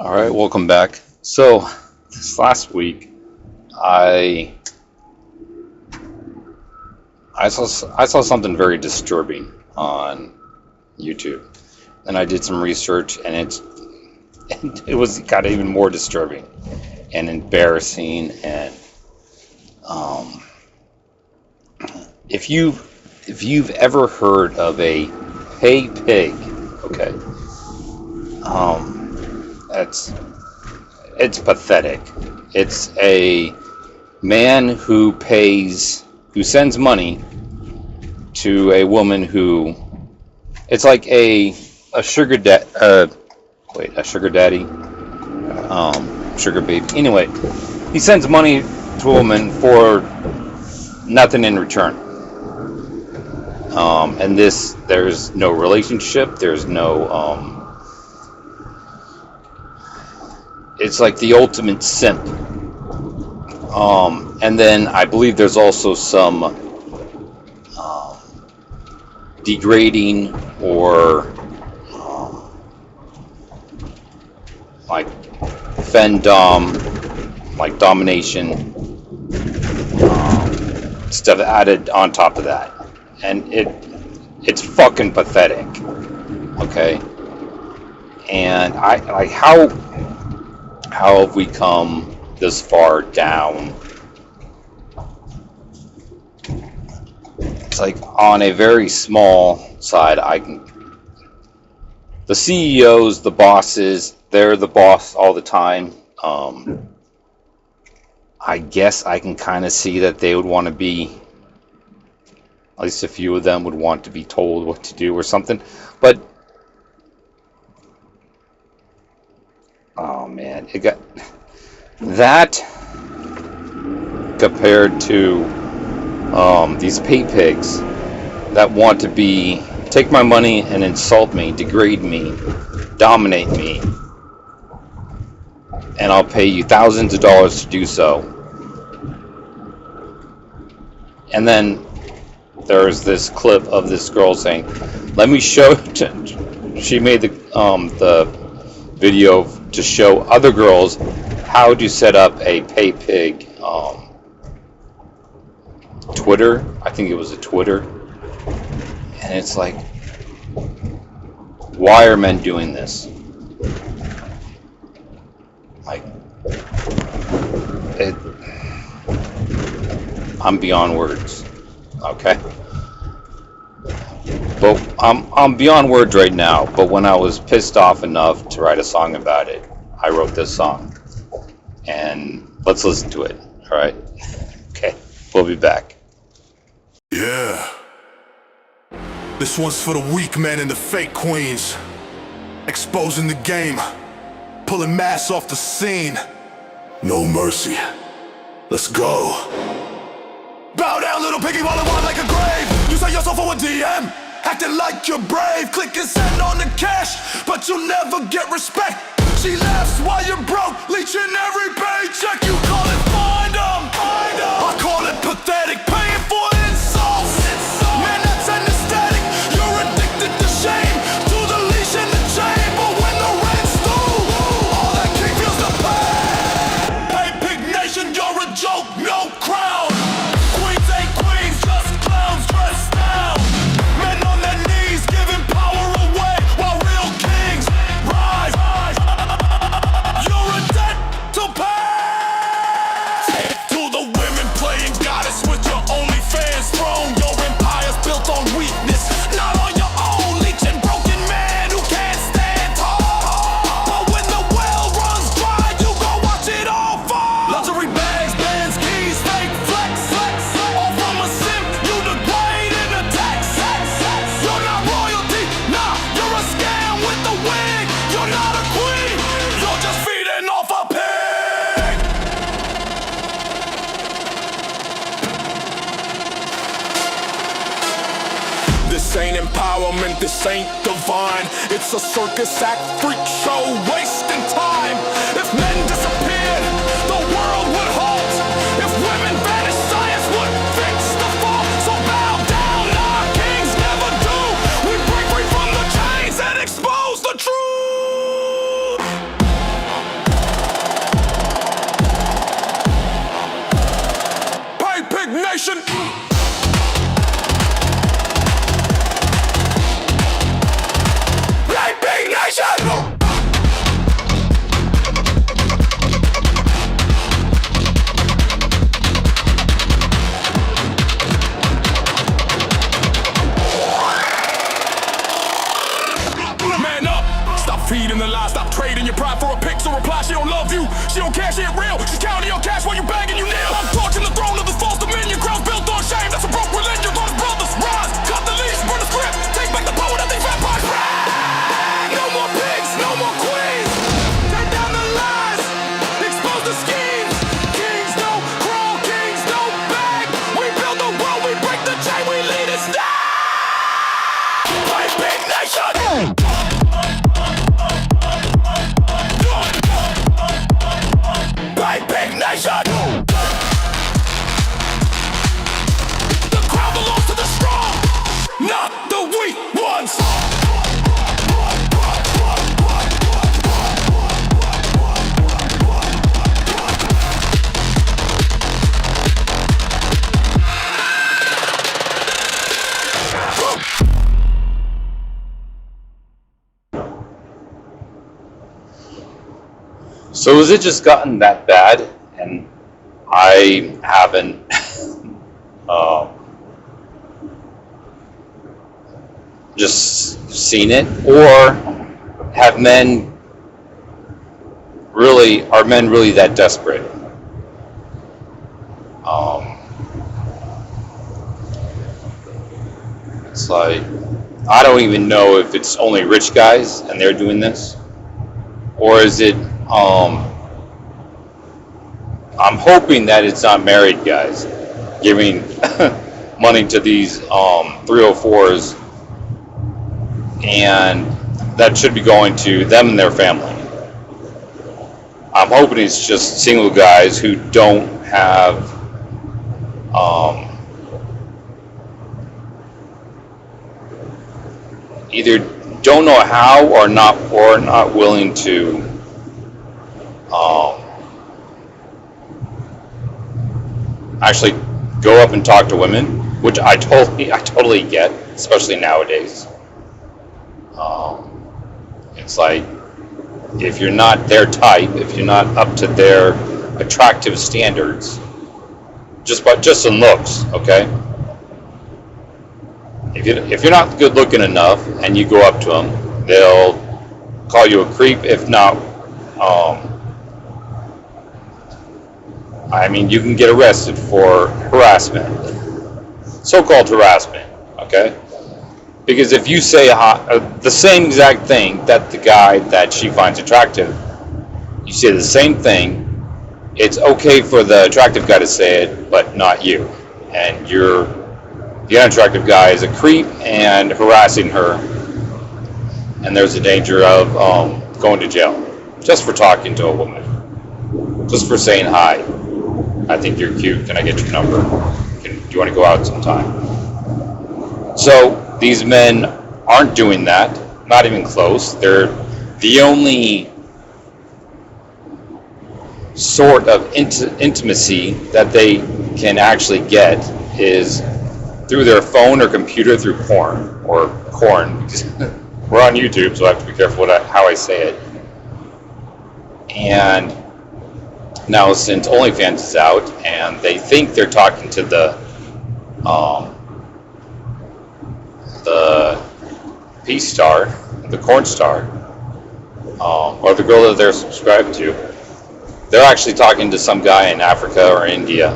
All right, welcome back. So, this last week, I saw something very disturbing on YouTube, and I did some research, and it got even more disturbing and embarrassing. And if you've ever heard of a paypig, okay, it's pathetic. It's a man who sends money to a woman who, it's like a sugar daddy, sugar baby. Anyway, he sends money to a woman for nothing in return. And there's no relationship. There's no, it's like the ultimate simp. And then I believe there's also some degrading or like femdom, like domination stuff added on top of that, and it's fucking pathetic. Okay, and I like how have we come this far down? It's like on a very small side, the CEOs, the bosses, they're the boss all the time. I guess I can kind of see that they would want to be, at least a few of them would want to be told what to do or something. But oh man, it got that compared to these pay pigs that want to take my money and insult me, degrade me, dominate me, and I'll pay you thousands of dollars to do so. And then there's this clip of this girl saying, "Let me show." She made the video to show other girls how to set up a paypig Twitter. I think it was a Twitter. And it's like, why are men doing this? Like, I'm beyond words. Okay? But I'm beyond words right now. But when I was pissed off enough to write a song about it, I wrote this song. And let's listen to it. All right? Okay. We'll be back. Yeah. This one's for the weak men and the fake queens. Exposing the game. Pulling masks off the scene. No mercy. Let's go. Bow down, little piggy, while I walk like a grave. You say yourself for a DM, acting like you're brave. Click and send on the cash, but you'll never get respect. She laughs while you're broke, leeching every paycheck. You call it find 'em. I call it pathetic, paying for insults. Man, that's anesthetic. You're addicted to shame, to the leash and the chain. But when the rent's due, all that king feels the pain. Paypig Nation, you're a joke, no crown. Queens ain't queens, just clowns dressed down. Men on their knees, giving power away, while real kings rise. You're a debt to pay. To the women playing goddess with your OnlyFans throne. Your empire's built on weakness, not on your own. Leeching broken man who can't stand tall. But when the well runs dry, you go watch it all fall. Luxury bags, bands, keys, fake flex. All from a simp, you degrade in a tax. You're not royalty, nah, you're a scam with the wig. You're not a queen, you're just feeding off a pig. This ain't empowerment, this ain't divine. It's a circus act, freak show, wasting time. If men disappeared, the world would halt. If women vanished, science would fix the fault. So bow down, our kings never do. We break free from the chains and expose the truth. Man up! Stop feeding the lies, stop trading your pride for a pix or reply. She don't love you, she don't care, she ain't real. She's counting your cash while you begging you kneel. I'm torching the throne of the false dominion. Crown built on shame, that's a broke religion. Those brothers rise, cut the leash, burn the script. Take back the power that they vampires bring. No more pigs, no more queens. Take down the lies, expose the schemes. Kings don't crawl, kings don't beg. We build the world, we break the chain, we lead it down. Paypig Nation! Paypig Nation! The crown belongs to the strong, not the weak ones! So has it just gotten that bad, and I haven't just seen it, or are men really that desperate? It's like, I don't even know if it's only rich guys and they're doing this, or is it I'm hoping that it's not married guys giving money to these 304s, and that should be going to them and their family. I'm hoping it's just single guys who don't have either don't know how or not willing to actually go up and talk to women, which I totally get, especially nowadays. It's like, if you're not their type, if you're not up to their attractive standards, just in looks, okay? If you're not good looking enough and you go up to them, they'll call you a creep. If not, you can get arrested for harassment, so-called harassment, okay? Because if you say the same exact thing that the guy that she finds attractive, you say the same thing, it's okay for the attractive guy to say it, but not you. And the unattractive guy is a creep and harassing her, and there's a danger of going to jail just for talking to a woman, just for saying hi. I think you're cute. Can I get your number? Do you want to go out sometime? So these men aren't doing that, not even close. They're the only sort of intimacy that they can actually get is through their phone or computer, through porn or corn. We're on YouTube, so I have to be careful how I say it. And now, since OnlyFans is out, and they think they're talking to the Peace Star, the Corn Star, or the girl that they're subscribed to, they're actually talking to some guy in Africa or India.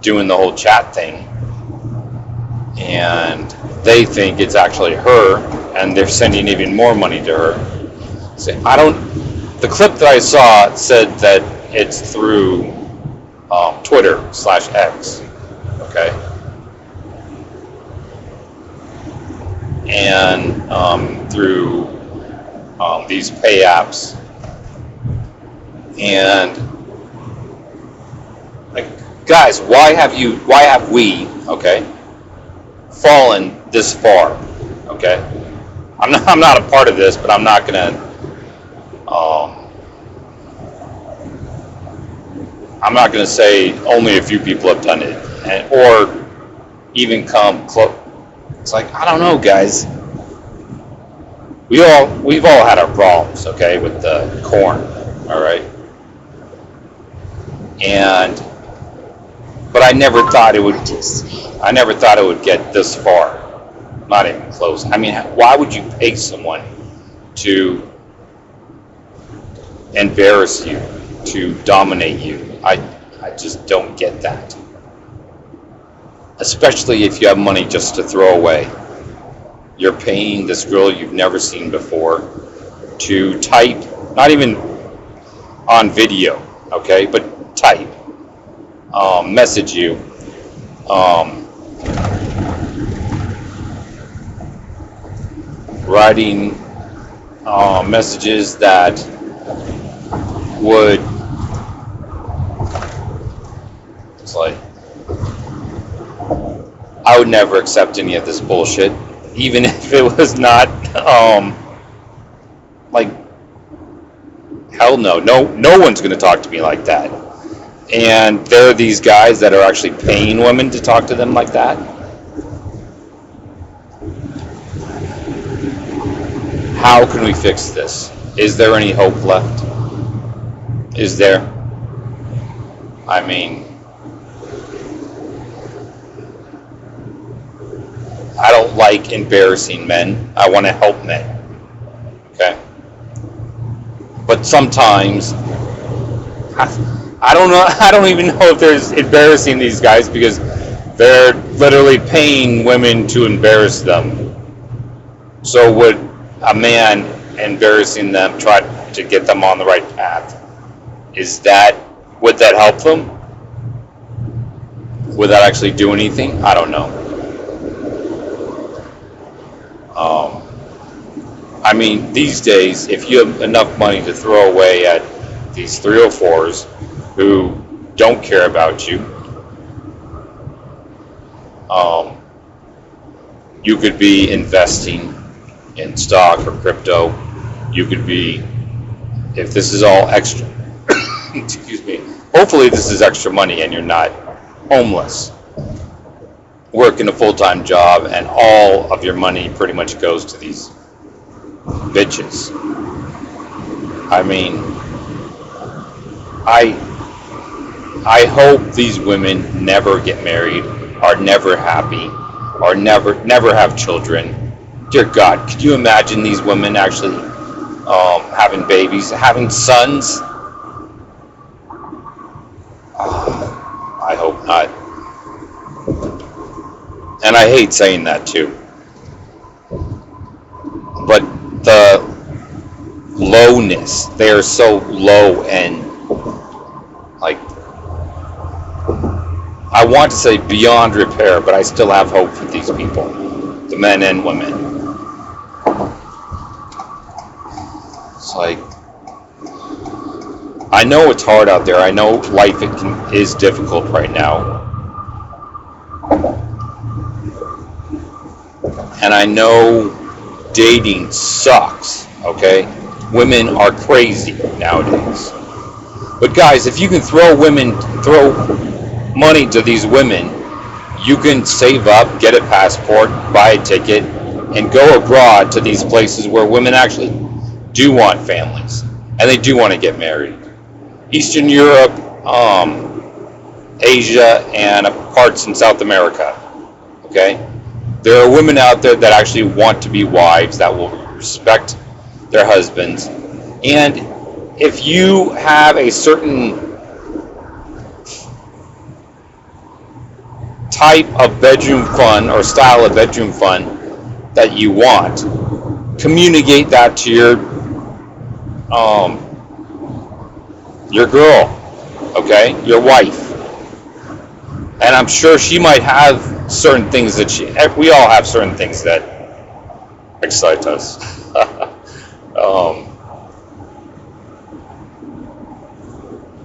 Doing the whole chat thing, and they think it's actually her, and they're sending even more money to her. So the clip that I saw said that it's through Twitter/X, okay, and through these pay apps, and like, guys, why have we, okay, fallen this far, okay? I'm not a part of this, but I'm not gonna say only a few people have done it, or even come close. It's like, I don't know, guys. We've all had our problems, okay, with the corn, all right, and But I never thought it would. I never thought it would get this far. Not even close. I mean, why would you pay someone to embarrass you, to dominate you? I just don't get that. Especially if you have money just to throw away. You're paying this girl you've never seen before to type, not even on video, okay, but type, message you, writing messages that would, it's like, I would never accept any of this bullshit, even if it was not, like, hell no. No one's going to talk to me like that. And there are these guys that are actually paying women to talk to them like that. How can we fix this? Is there any hope left? Is there? I mean, I don't like embarrassing men. I want to help men. Okay? But sometimes, I don't know. I don't even know if there's embarrassing these guys, because they're literally paying women to embarrass them. So would a man embarrassing them try to get them on the right path? Would that help them? Would that actually do anything? I don't know. I mean, these days, if you have enough money to throw away at these 304s who don't care about you, you could be investing in stock or crypto. You could be, if this is all extra, excuse me, hopefully this is extra money and you're not homeless, working a full-time job, and all of your money pretty much goes to these bitches. I mean, I hope these women never get married, are never happy, or never have children. Dear God, could you imagine these women actually having babies, having sons? I hope not. And I hate saying that too. But the lowness, they are so low, and like, I want to say beyond repair, but I still have hope for these people, the men and women. It's like, I know it's hard out there. I know life is difficult right now. And I know dating sucks, okay? Women are crazy nowadays. But guys, if you can throw money to these women, you can save up, get a passport, buy a ticket, and go abroad to these places where women actually do want families, and they do want to get married. Eastern Europe, Asia, and parts in South America, okay? There are women out there that actually want to be wives, that will respect their husbands. And if you have a certain type of bedroom fun or style of bedroom fun that you want, communicate that to your girl, okay, your wife. And I'm sure she might have certain things that we all have certain things that excite us.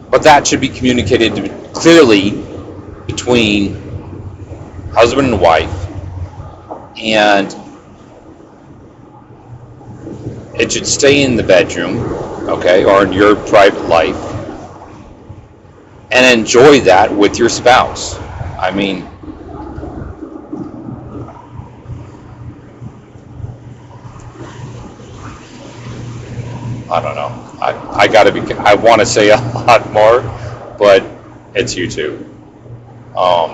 But that should be communicated clearly between husband and wife, and it should stay in the bedroom, okay, or in your private life, and enjoy that with your spouse. I mean, I don't know. I want to say a lot more, but it's YouTube. Um,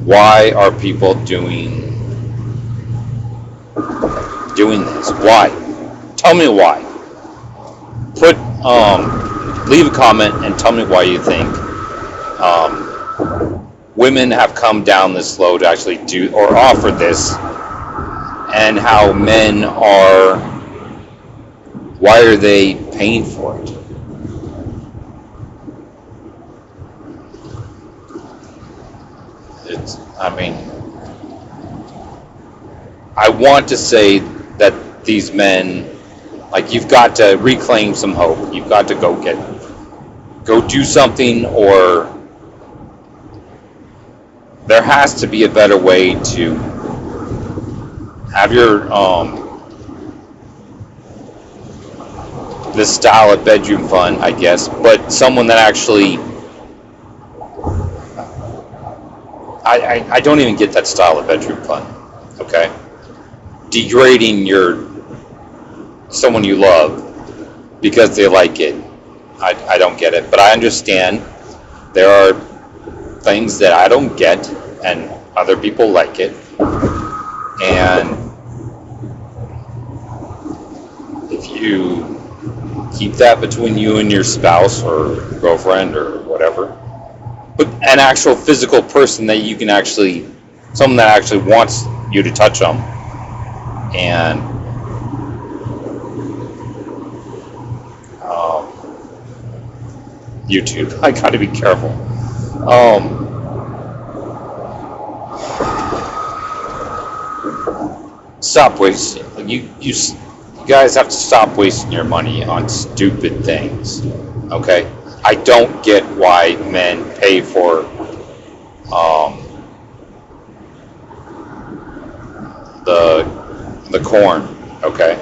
why are people doing this? Why? Tell me why. Leave a comment and tell me why you think women have come down this slow to actually do or offer this, and how men are. Why are they paying for it? I want to say that these men, like, you've got to reclaim some hope. You've got to go do something, or there has to be a better way to have your this style of bedroom fun, I guess, but someone that actually I don't even get that style of bedroom fun. Okay, degrading someone you love because they like it. I don't get it, but I understand there are things that I don't get, and other people like it. And if you keep that between you and your spouse or girlfriend or whatever, but an actual physical person that you can actually, someone that actually wants you to touch them, and YouTube. I gotta be careful. Stop wasting. You guys have to stop wasting your money on stupid things. Okay? I don't get why men pay for the corn. Okay?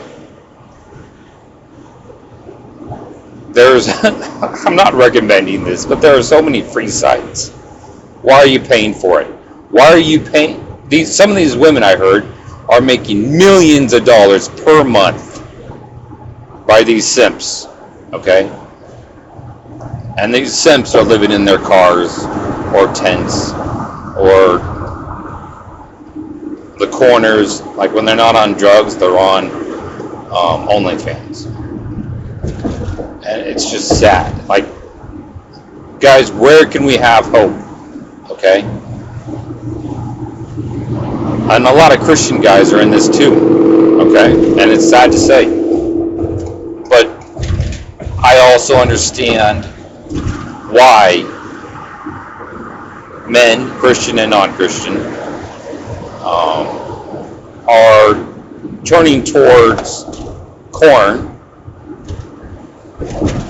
I'm not recommending this, but there are so many free sites. Why are you paying for it? Why are you paying? Some of these women, I heard, are making millions of dollars per month by these simps. Okay? And these simps are living in their cars or tents or the corners. Like when they're not on drugs, they're on OnlyFans. And it's just sad. Like, guys, where can we have hope? Okay? And a lot of Christian guys are in this too. Okay? And it's sad to say. But I also understand why men, Christian and non-Christian, are turning towards corn.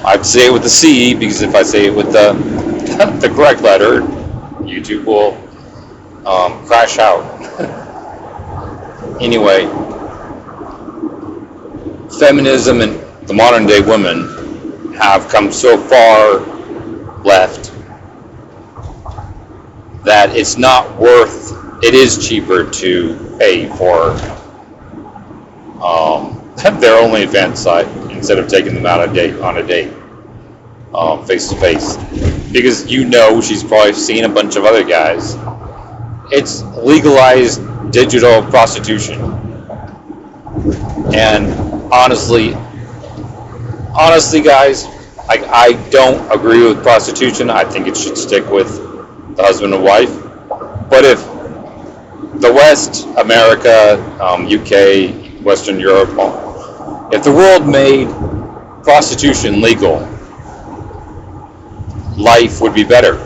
I'd say it with the C, because if I say it with the correct letter, YouTube will crash out. Anyway, feminism and the modern day women have come so far left that it's not worth. It is cheaper to pay for their OnlyFans site instead of taking them out on a date, face to face, because she's probably seen a bunch of other guys. It's legalized digital prostitution, and honestly, guys, I don't agree with prostitution. I think it should stick with the husband and wife. But if the West, America, UK, Western Europe, if the world made prostitution legal, life would be better.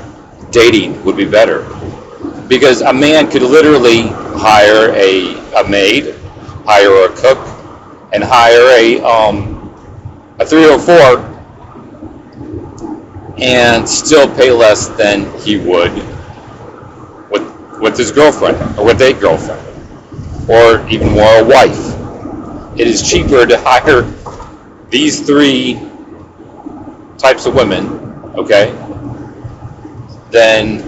Dating would be better. Because a man could literally hire a maid, hire a cook, and hire a 304 and still pay less than he would with his girlfriend, or with a girlfriend, or even more a wife. It is cheaper to hire these three types of women, okay, than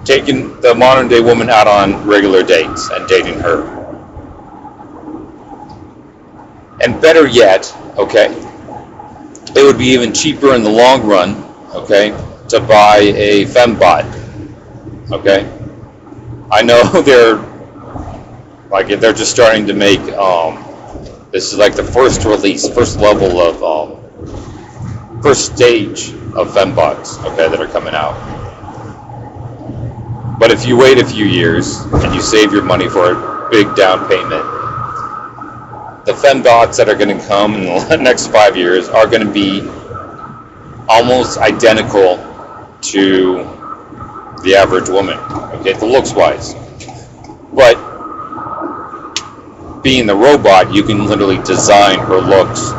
taking the modern day woman out on regular dates and dating her. And better yet, okay, it would be even cheaper in the long run, okay, to buy a fembot, okay. I know they're just starting to make, this is like the first release, first level of, first stage of fembots, okay, that are coming out. But if you wait a few years and you save your money for a big down payment, the fembots that are going to come in the next 5 years are going to be almost identical to the average woman, okay, the looks-wise. But being the robot, you can literally design her looks,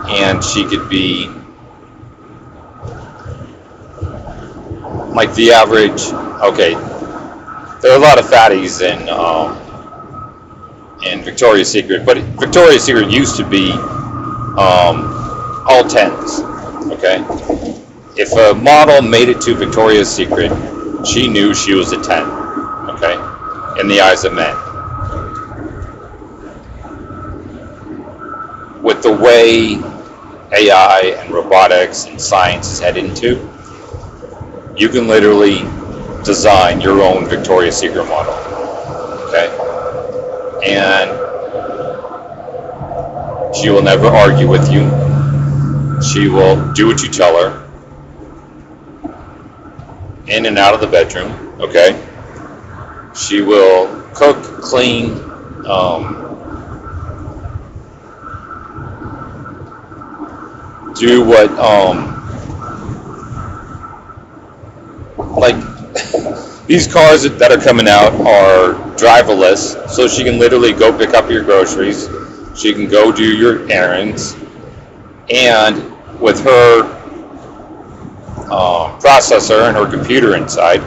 and she could be like the average. Okay, there are a lot of fatties in Victoria's Secret, but Victoria's Secret used to be all 10s. Okay, if a model made it to Victoria's Secret, she knew she was a 10. Okay, in the eyes of men. With the way AI and robotics and science is headed into, you can literally design your own Victoria's Secret model, okay? And she will never argue with you. She will do what you tell her, in and out of the bedroom, okay? She will cook, clean, do what, like, these cars that are coming out are driverless, so she can literally go pick up your groceries, she can go do your errands, and with her processor and her computer inside,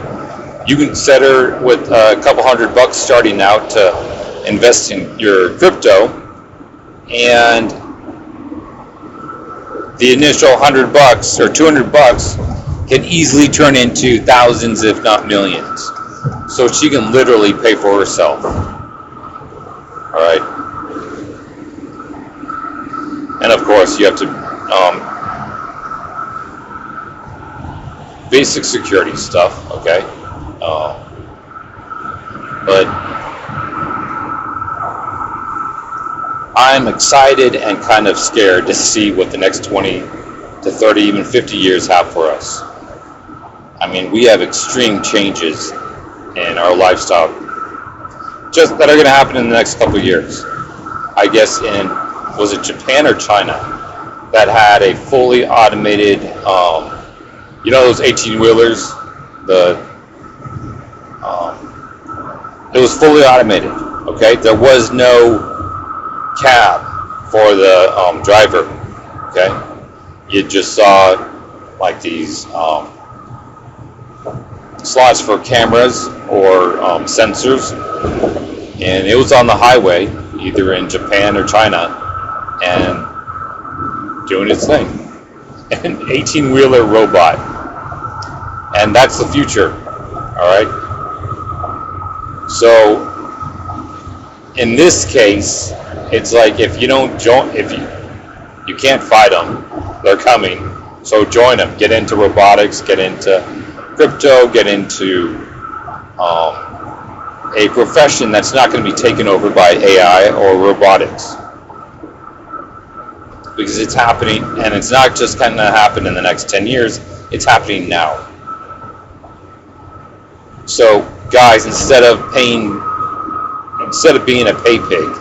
you can set her with a couple $100 starting out to invest in your crypto, and the initial $100 or $200 can easily turn into thousands, if not millions. So she can literally pay for herself. All right. And of course, you have to basic security stuff. Okay. But I'm excited and kind of scared to see what the next 20 to 30, even 50 years have for us. I mean, we have extreme changes in our lifestyle just that are going to happen in the next couple of years. I guess was it Japan or China that had a fully automated, you know those 18-wheelers? It was fully automated, okay? There was no cab for the driver, okay? You just saw like these slots for cameras or sensors, and it was on the highway, either in Japan or China, and doing its thing. An 18-wheeler robot, and that's the future. All right. So in this case, it's like if you don't join, if you can't fight them, they're coming. So join them. Get into robotics. Get into crypto. Get into a profession that's not going to be taken over by AI or robotics, because it's happening, and it's not just going to happen in the next 10 years. It's happening now. So guys, instead of being a pay pig,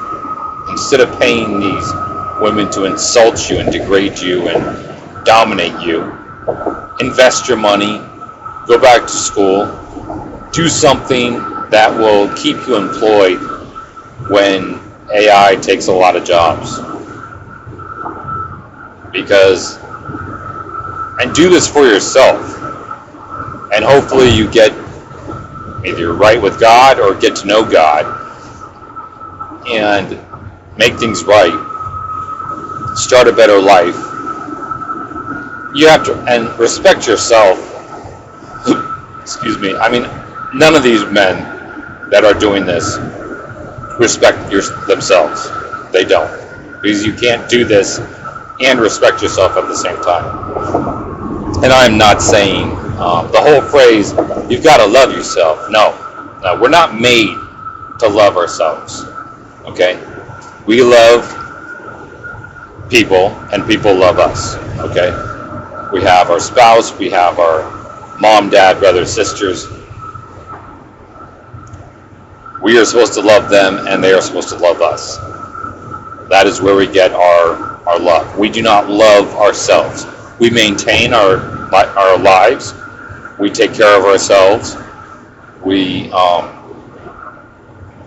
instead of paying these women to insult you and degrade you and dominate you, invest your money, go back to school, do something that will keep you employed when AI takes a lot of jobs. And do this for yourself, and hopefully you get either you're right with God or get to know God and make things right, start a better life. You have to, and respect yourself. Excuse me. I mean, none of these men that are doing this respect themselves. They don't, because you can't do this and respect yourself at the same time. And I'm not saying the whole phrase, you've got to love yourself. No, we're not made to love ourselves. Okay? We love people, and people love us. Okay? We have our spouse, we have our mom, dad, brothers, sisters. We are supposed to love them, and they are supposed to love us. That is where we get our love. We do not love ourselves. We maintain our lives. We take care of ourselves. We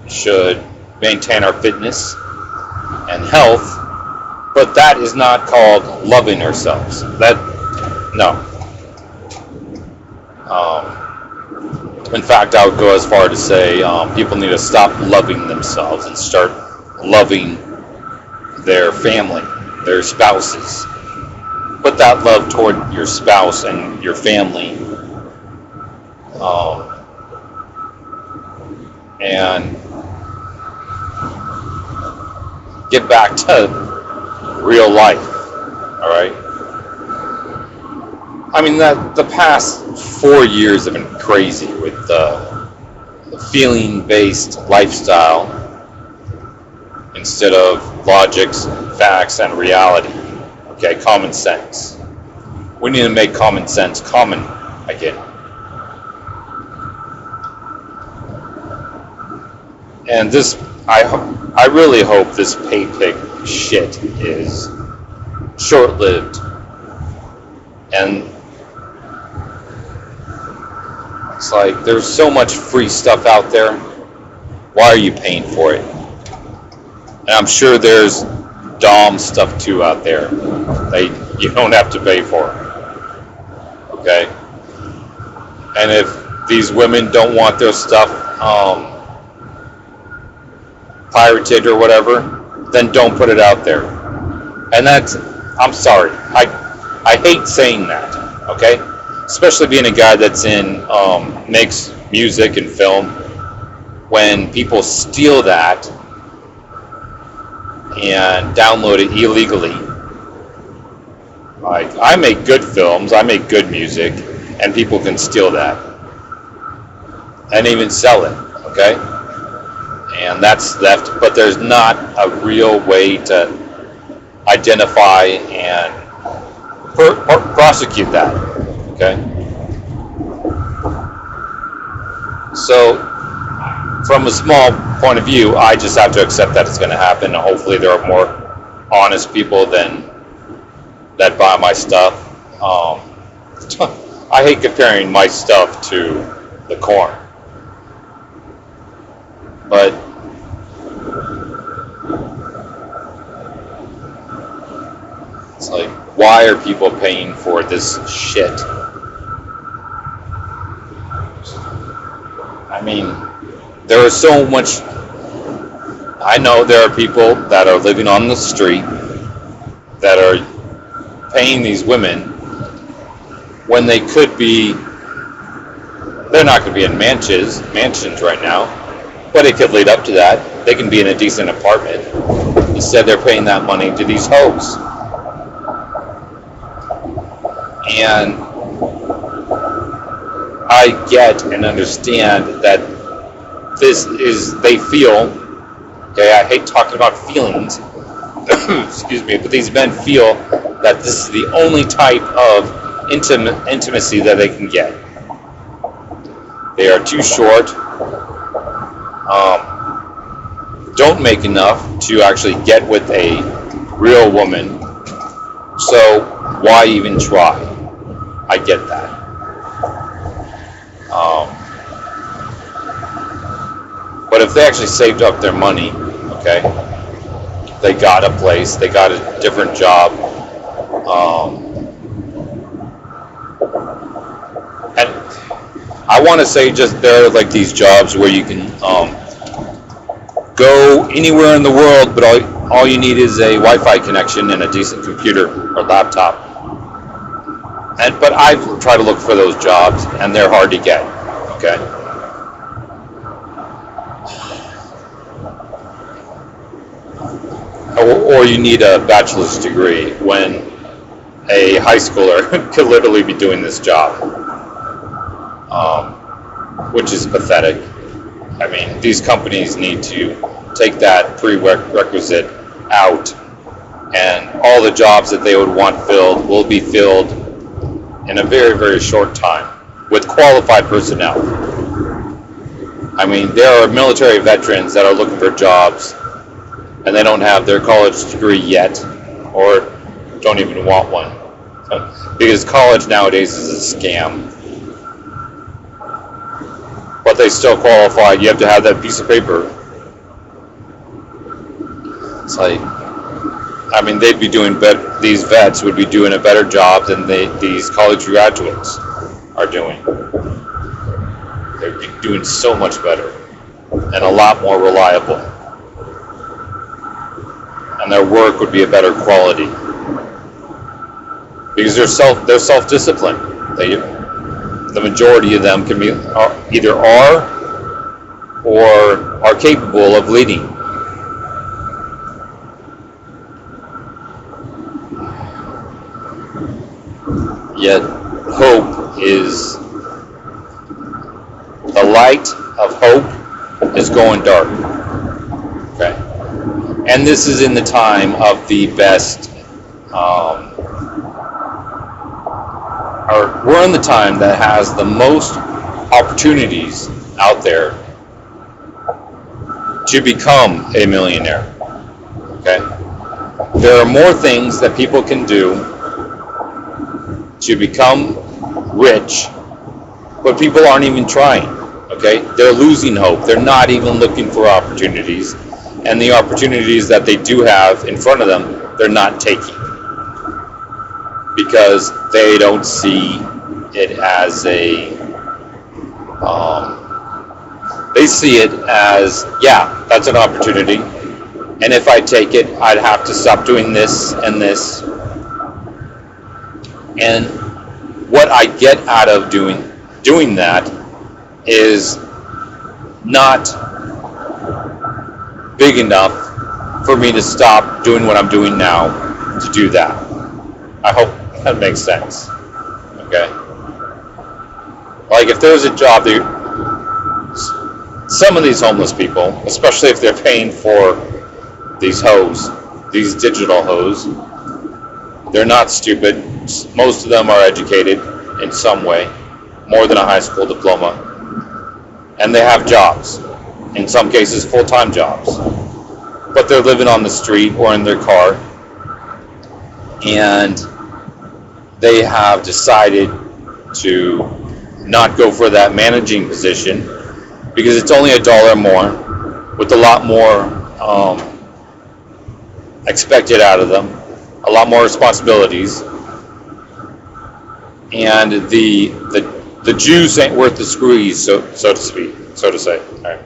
should maintain our fitness and health, but that is not called loving ourselves. No. In fact, I would go as far to say people need to stop loving themselves and start loving their family, their spouses. Put that love toward your spouse and your family, and get back to real life. All right. I mean, the past 4 years have been crazy with the feeling-based lifestyle instead of logics, facts, and reality. Okay, common sense. We need to make common sense common again. And this, I really hope this paypig shit is short-lived. And it's like, there's so much free stuff out there. Why are you paying for it? And I'm sure there's Dom stuff too out there that you don't have to pay for. Okay? And if these women don't want their stuff pirated or whatever, then don't put it out there. And that's, I'm sorry, I hate saying that, okay? Especially being a guy that's makes music and film. When people steal that and download it illegally. Like, I make good films, I make good music, and people can steal that and even sell it, okay? And that's theft, but there's not a real way to identify and prosecute that, okay? So, from a small point of view, I just have to accept that it's going to happen. Hopefully there are more honest people that buy my stuff. I hate comparing my stuff to the corn. But it's like, why are people paying for this shit? I mean, there is so much. I know there are people that are living on the street that are paying these women when they could be. They're not going to be in mansions right now, but it could lead up to that. They can be in a decent apartment. Instead, they're paying that money to these hoes. And I get and understand that they feel, okay, I hate talking about feelings, excuse me, but these men feel that this is the only type of intimacy that they can get. They are too short, don't make enough to actually get with a real woman, so why even try? I get that. But if they actually saved up their money, okay, they got a place, they got a different job, and I want to say just there are like these jobs where you can go anywhere in the world, but all you need is a Wi-Fi connection and a decent computer or laptop. But I've tried to look for those jobs, and they're hard to get, okay? or you need a bachelor's degree when a high schooler could literally be doing this job, which is pathetic. I mean, these companies need to take that prerequisite out, and all the jobs that they would want filled will be filled in a very, very short time with qualified personnel. I mean, there are military veterans that are looking for jobs and they don't have their college degree yet, or don't even want one. Because college nowadays is a scam. But they still qualify. You have to have that piece of paper. It's like, I mean, they'd be doing better. These vets would be doing a better job than these college graduates are doing. They'd be doing so much better and a lot more reliable. And their work would be a better quality because they're self-disciplined. The majority of them can be either are or are capable of leading. Yet hope is, the light of hope is going dark. Okay? And this is in the time of the best, or we're in the time that has the most opportunities out there to become a millionaire. Okay? There are more things that people can do to become rich, but people aren't even trying. Okay? They're losing hope. They're not even looking for opportunities. And the opportunities that they do have in front of them, they're not taking. Because they don't see it as a, they see it as, yeah, that's an opportunity. And if I take it, I'd have to stop doing this and this. And what I get out of doing that is not big enough for me to stop doing what I'm doing now to do that. I hope that makes sense. Okay? Like if there's a job, some of these homeless people, especially if they're paying for these hoes, these digital hoes, they're not stupid. Most of them are educated in some way, more than a high school diploma. And they have jobs. In some cases, full-time jobs. But they're living on the street or in their car. And they have decided to not go for that managing position because it's only $1 more with a lot more expected out of them, a lot more responsibilities. And the juice ain't worth the squeeze, so to say. All right.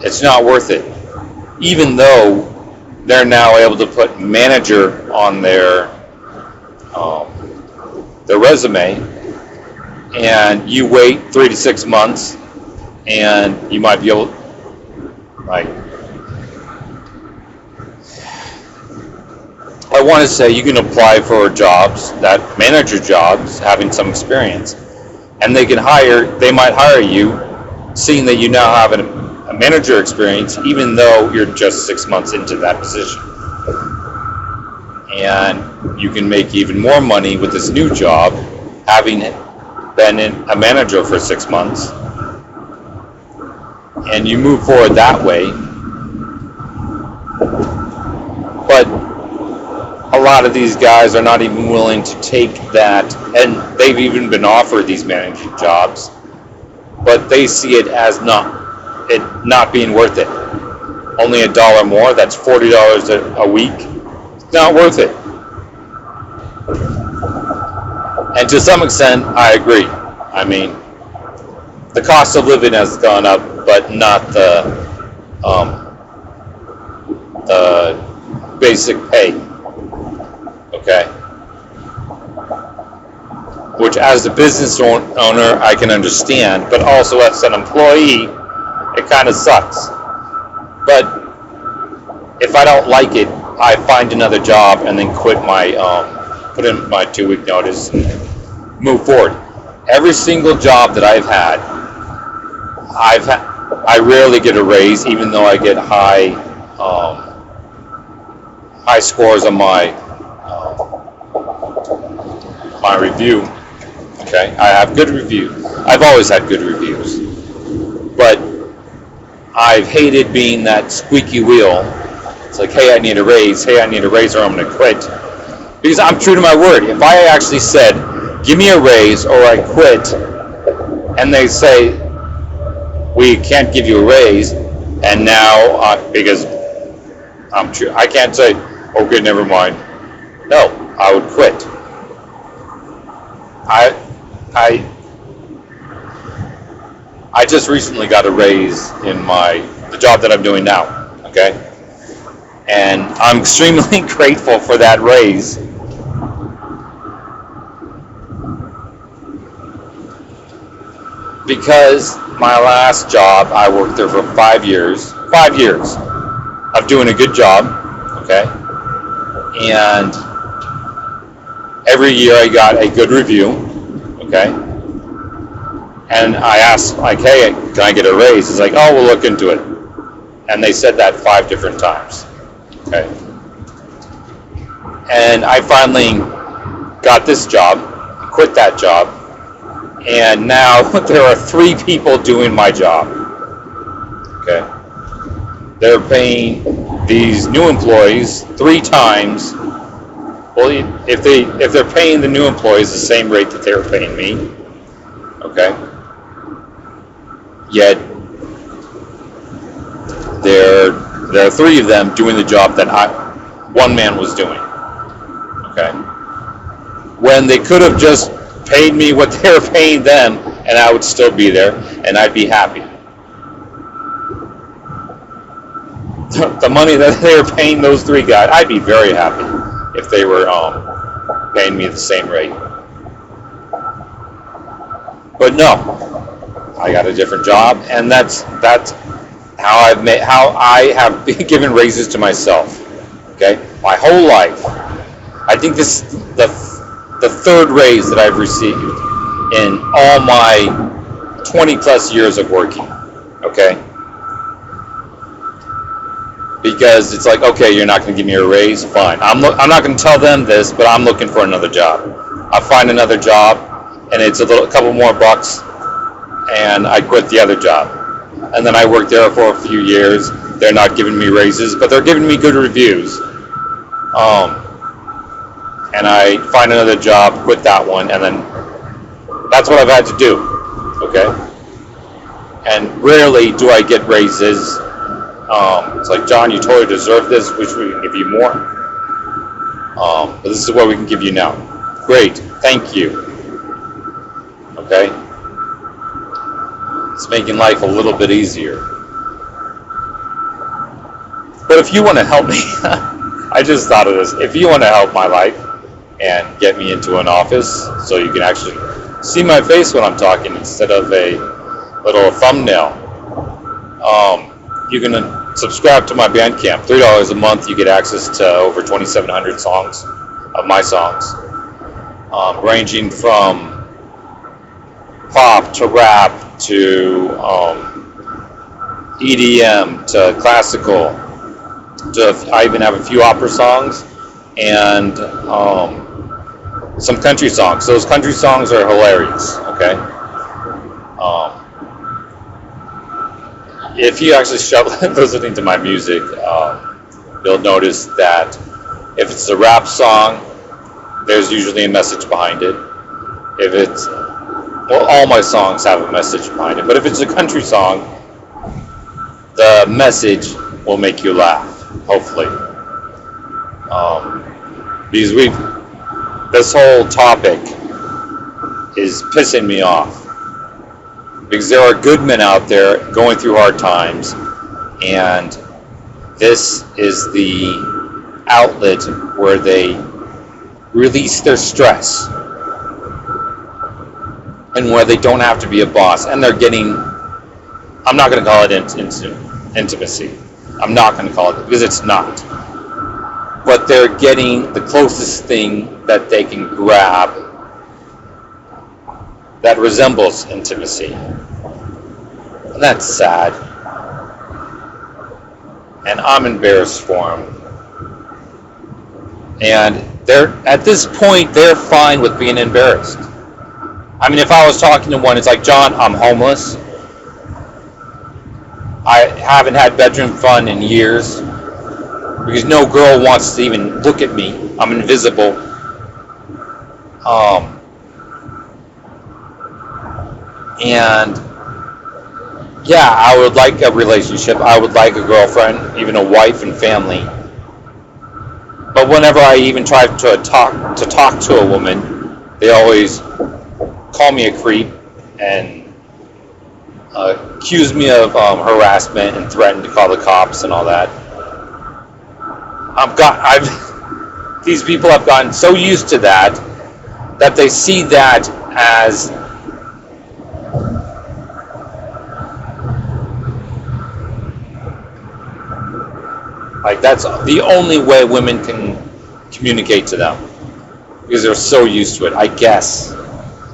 It's not worth it. Even though they're now able to put manager on their resume, and you wait 3 to 6 months, and you might be able, like, I want to say you can apply for jobs, that manager jobs, having some experience, and they might hire you, seeing that you now have a manager experience, even though you're just 6 months into that position. And you can make even more money with this new job, having been a manager for 6 months. And you move forward that way. But a lot of these guys are not even willing to take that, and they've even been offered these managing jobs, but they see it as not being worth it. Only $1 more, that's $40 a week. It's not worth it. And to some extent, I agree. I mean, the cost of living has gone up, but not the basic pay. Okay? Which, as a business owner, I can understand, but also as an employee, it kind of sucks. But if I don't like it, I find another job and then quit my put in my 2-week notice and move forward. Every single job that I've had, I rarely get a raise, even though I get high scores on my my review. Okay, I have good reviews. I've always had good reviews, but I've hated being that squeaky wheel. It's like, hey, I need a raise. Hey, I need a raise, or I'm going to quit. Because I'm true to my word. If I actually said, give me a raise, or I quit, and they say, we can't give you a raise, and now because I'm true, I can't say, okay, never mind. No, I would quit. I just recently got a raise in the job that I'm doing now, okay? And I'm extremely grateful for that raise. Because my last job, I worked there for 5 years. 5 years of doing a good job, okay? And every year I got a good review, okay? And I asked, like, hey, can I get a raise? It's like, oh, we'll look into it. And they said that 5 different times, okay? And I finally got this job, quit that job, and now there are 3 people doing my job, okay? They're paying these new employees 3 times. Well, if they're paying the new employees the same rate that they were paying me, okay? Yet there are 3 of them doing the job that one man was doing, okay? When they could have just paid me what they were paying them, and I would still be there, and I'd be happy. The money that they were paying those 3 guys, I'd be very happy if they were paying me the same rate. But no, I got a different job, and that's how I have been given raises to myself. Okay, my whole life. I think this is the 3rd raise that I've received in all my 20 plus years of working. Okay, because it's like, okay, you're not going to give me a raise, fine. I'm not going to tell them this, but I'm looking for another job. I find another job, and it's a couple more bucks, and I quit the other job. And then I worked there for a few years. They're not giving me raises, but they're giving me good reviews. And I find another job, quit that one, and then that's what I've had to do, okay? And rarely do I get raises. It's like, John, you totally deserve this, which we can give you more. But this is what we can give you now. Great, thank you. Okay? It's making life a little bit easier. But if you want to help me, I just thought of this. If you want to help my life and get me into an office so you can actually see my face when I'm talking instead of a little thumbnail, you can subscribe to my Bandcamp. $3 a month, you get access to over 2,700 songs of my songs, ranging from pop to rap to EDM to classical. I even have a few opera songs and some country songs. Those country songs are hilarious, okay? If you actually start listening to my music, you'll notice that if it's a rap song, there's usually a message behind it. If it's, well, all my songs have a message behind it, but if it's a country song, the message will make you laugh, hopefully. Because this whole topic is pissing me off. Because there are good men out there going through hard times, and this is the outlet where they release their stress and where they don't have to be a boss, and they're getting, I'm not going to call it intimacy, I'm not going to call it, because it's not. But they're getting the closest thing that they can grab that resembles intimacy. And that's sad. And I'm embarrassed for them. And they're, at this point, they're fine with being embarrassed. I mean, if I was talking to one, it's like, John, I'm homeless. I haven't had bedroom fun in years because no girl wants to even look at me. I'm invisible. And yeah, I would like a relationship. I would like a girlfriend, even a wife and family. But whenever I even try to talk to a woman, they always call me a creep and accuse me of harassment and threaten to call the cops and all that. These people have gotten so used to that they see that as like that's the only way women can communicate to them, because they're so used to it, I guess.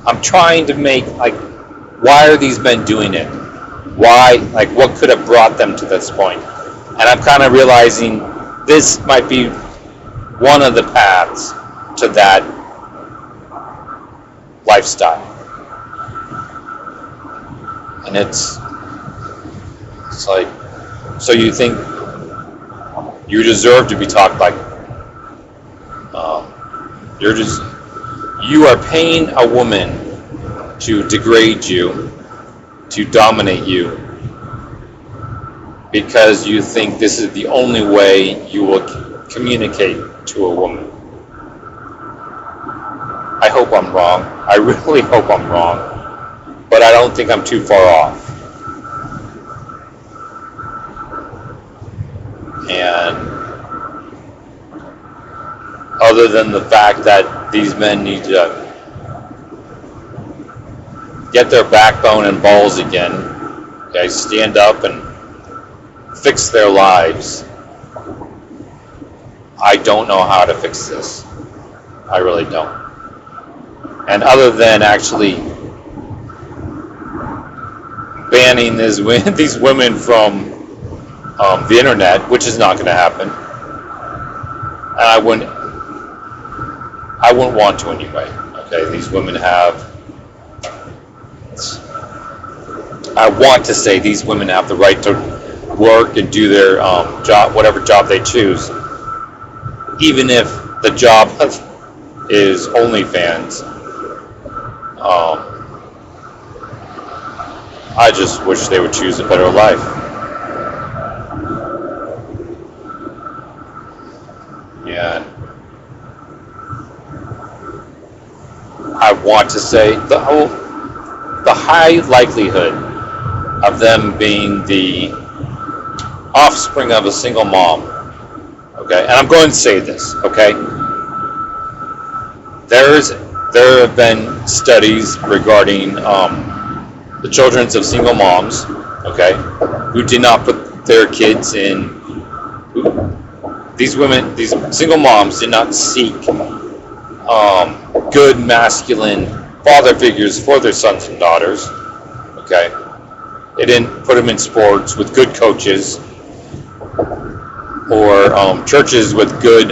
I'm trying to make, like, why are these men doing it? Why, like, what could have brought them to this point? And I'm kind of realizing this might be one of the paths to that lifestyle. And it's like, so you think you deserve to be talked like, you are paying a woman to degrade you, to dominate you, because you think this is the only way you will communicate to a woman. I hope I'm wrong. I really hope I'm wrong. But I don't think I'm too far off. And other than the fact that these men need to get their backbone and balls again, okay, stand up and fix their lives, I don't know how to fix this. I really don't. And other than actually banning these women from the internet, which is not going to happen, and I wouldn't want to anyway. Okay, these women have. I want to say these women have the right to work and do their job, whatever job they choose, even if the job is OnlyFans. I just wish they would choose a better life. Yeah. I want to say the high likelihood of them being the offspring of a single mom. Okay, and I'm going to say this. Okay, there have been studies regarding the children of single moms. Okay, who did not put their kids in. These single moms did not seek good masculine father figures for their sons and daughters. Okay, they didn't put them in sports with good coaches or churches with good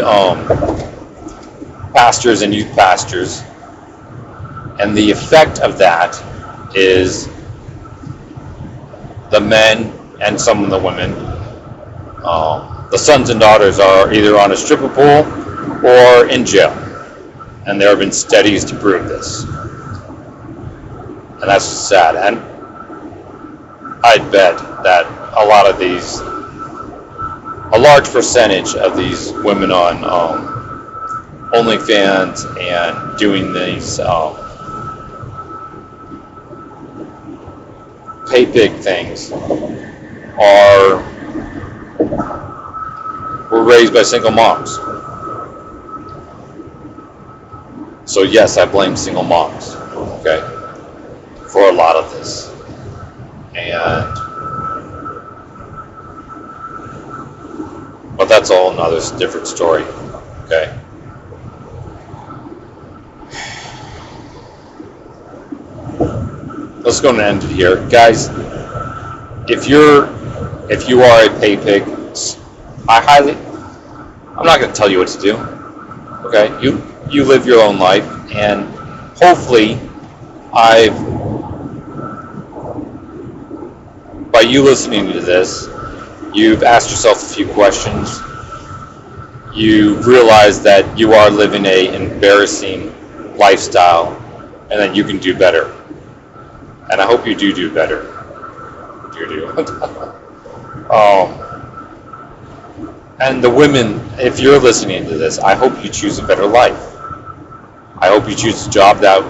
pastors and youth pastors. And the effect of that is the men and some of the women, the sons and daughters are either on a stripper pole or in jail. And there have been studies to prove this. And that's sad. And I'd bet that a large percentage of these women on OnlyFans and doing these Paypig things were raised by single moms. So yes, I blame single moms, okay, for a lot of this. And that's a whole nother different story. Okay. Let's go and end it here, guys. If you are a pay pig, I'm not going to tell you what to do. Okay, you live your own life, and hopefully, by you listening to this, you've asked yourself a few questions. You realize that you are living an embarrassing lifestyle, and that you can do better. And I hope you do better. Do. And the women, if you're listening to this, I hope you choose a better life. I hope you choose a job that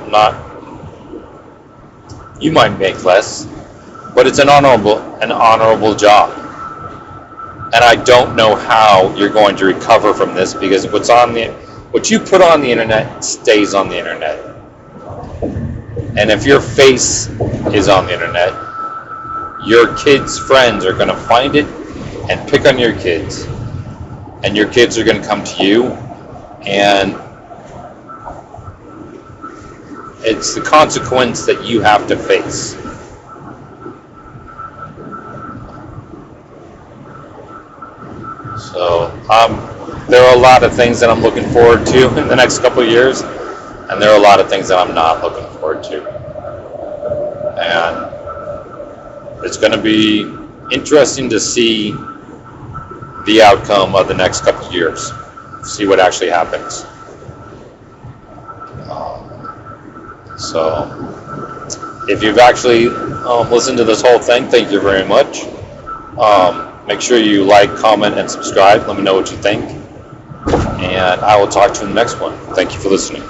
you might make less, but it's an honorable job. And I don't know how you're going to recover from this, because what you put on the internet stays on the internet. And if your face is on the internet, your kids' friends are going to find it and pick on your kids. And your kids are going to come to you, and it's the consequence that you have to face. So there are a lot of things that I'm looking forward to in the next couple of years, and there are a lot of things that I'm not looking forward to. And it's going to be interesting to see the outcome of the next couple of years. See what actually happens. So, if you've actually listened to this whole thing, thank you very much. Make sure you like, comment, and subscribe. Let me know what you think. And I will talk to you in the next one. Thank you for listening.